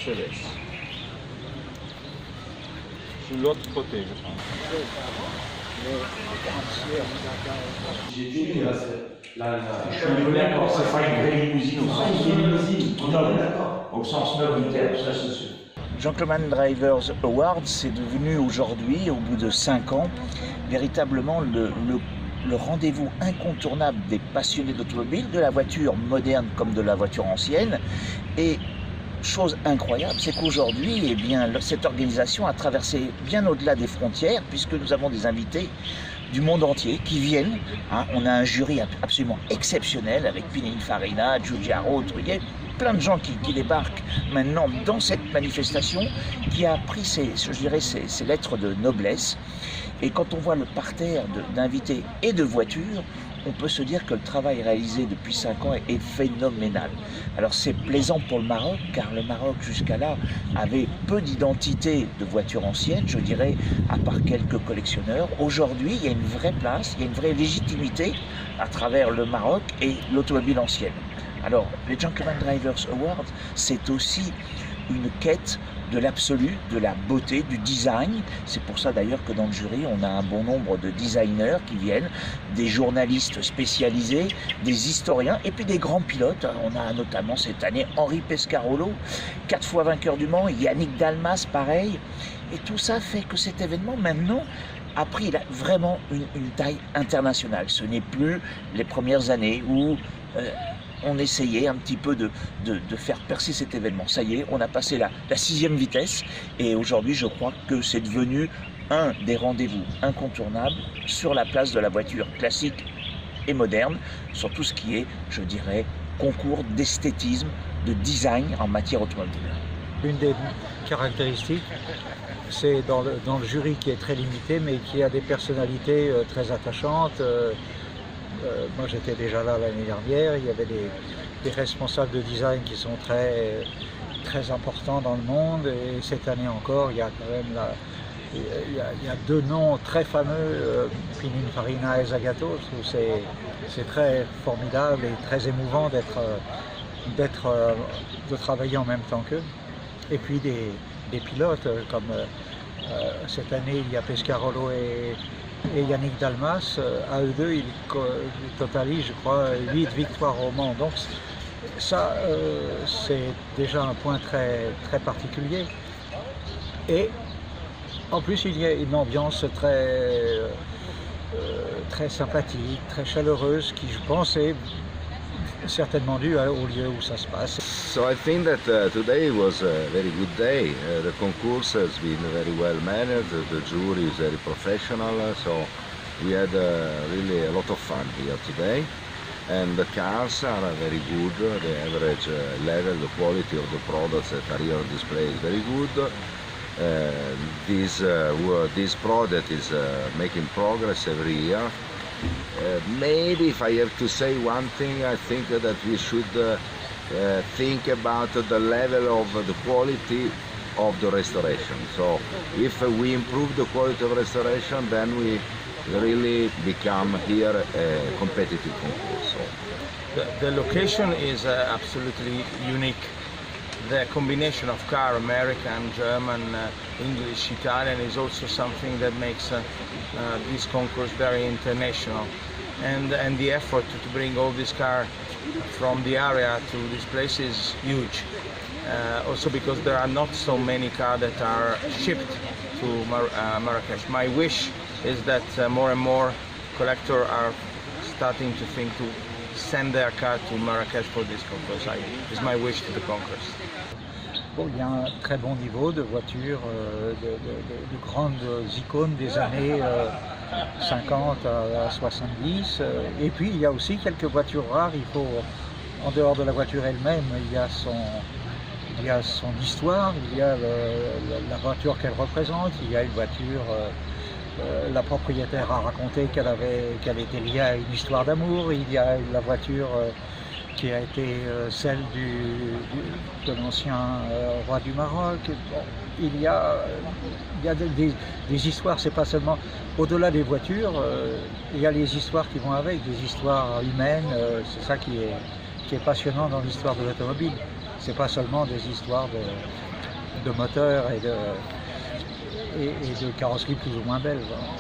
Mercedes. Sur l'autre côté, je pense. J'ai dit que je suis d'accord, c'est pas une vraie limousine au sens limousine. D'accord. Au sens noble du terme, ça c'est sûr. Gentleman Drivers Award, c'est devenu aujourd'hui, au bout de 5 ans, véritablement le rendez-vous incontournable des passionnés d'automobile, de la voiture moderne comme de la voiture ancienne. Et chose incroyable, c'est qu'aujourd'hui, eh bien, cette organisation a traversé bien au-delà des frontières, puisque nous avons des invités du monde entier qui viennent. On a un jury absolument exceptionnel avec Pininfarina, Giugiaro, Truguet, plein de gens qui débarquent maintenant dans cette manifestation qui a pris ces lettres de noblesse. Et quand on voit le parterre d'invités et de voitures, on peut se dire que le travail réalisé depuis 5 ans est phénoménal. Alors c'est plaisant pour le Maroc, car le Maroc jusqu'à là avait peu d'identité de voitures anciennes, je dirais, à part quelques collectionneurs. Aujourd'hui, il y a une vraie place, il y a une vraie légitimité à travers le Maroc et l'automobile ancienne. Alors, les Gentleman Drivers Awards, c'est aussi une quête de l'absolu, de la beauté, du design. C'est pour ça d'ailleurs que dans le jury, on a un bon nombre de designers qui viennent, des journalistes spécialisés, des historiens et puis des grands pilotes. On a notamment cette année Henri Pescarolo, 4 fois vainqueur du Mans, Yannick Dalmas, pareil. Et tout ça fait que cet événement, maintenant, a pris vraiment une taille internationale. Ce n'est plus les premières années où on essayait un petit peu de faire percer cet événement. Ça y est, on a passé la 6e vitesse et aujourd'hui je crois que c'est devenu un des rendez-vous incontournables sur la place de la voiture classique et moderne, sur tout ce qui est, je dirais, concours d'esthétisme, de design en matière automobile. Une des caractéristiques, c'est dans le jury qui est très limité, mais qui a des personnalités très attachantes. Moi j'étais déjà là l'année dernière, il y avait des responsables de design qui sont très importants dans le monde, et cette année encore il y a quand même il y a 2 noms très fameux, Pininfarina et Zagato. C'est très formidable et très émouvant de travailler en même temps qu'eux. Et puis des pilotes comme cette année il y a Pescarolo et Yannick Dalmas, à eux deux, ils totalisent, je crois, 8 victoires au Mans. Donc ça, c'est déjà un point très particulier. Et en plus, il y a une ambiance très sympathique, très chaleureuse, qui, je pense, est certainement due au lieu où ça se passe. So I think that today was a very good day. The concourse has been very well managed, the jury is very professional, so we had really a lot of fun here today. And the cars are very good, the average level, the quality of the products that are here on display is very good. This product is making progress every year. Maybe if I have to say one thing, I think that we should think about the level of the quality of the restoration. So if we improve the quality of restoration, then we really become here a competitive concourse. So. The location is absolutely unique. The combination of car, American, German, English, Italian, is also something that makes this concourse very international. And the effort to bring all these cars from the area to this place is huge. Also because there are not so many cars that are shipped to Marrakesh. My wish is that more and more collectors are starting to think to send their car to Marrakesh for this concourse. It's my wish to the concourse. Bon, il y a un très bon niveau de voitures, de grandes icônes des années 50 à 70. Et puis il y a aussi quelques voitures rares. Il faut, en dehors de la voiture elle-même, il y a son histoire, il y a la voiture qu'elle représente, il y a une voiture, la propriétaire a raconté qu'elle était liée à une histoire d'amour, il y a la voiture qui a été celle de l'ancien roi du Maroc. Bon, il y a des histoires, c'est pas seulement, au-delà des voitures, il y a les histoires qui vont avec, des histoires humaines, c'est ça qui est passionnant dans l'histoire de l'automobile. C'est pas seulement des histoires de moteur et de carrosserie plus ou moins belle. Voilà.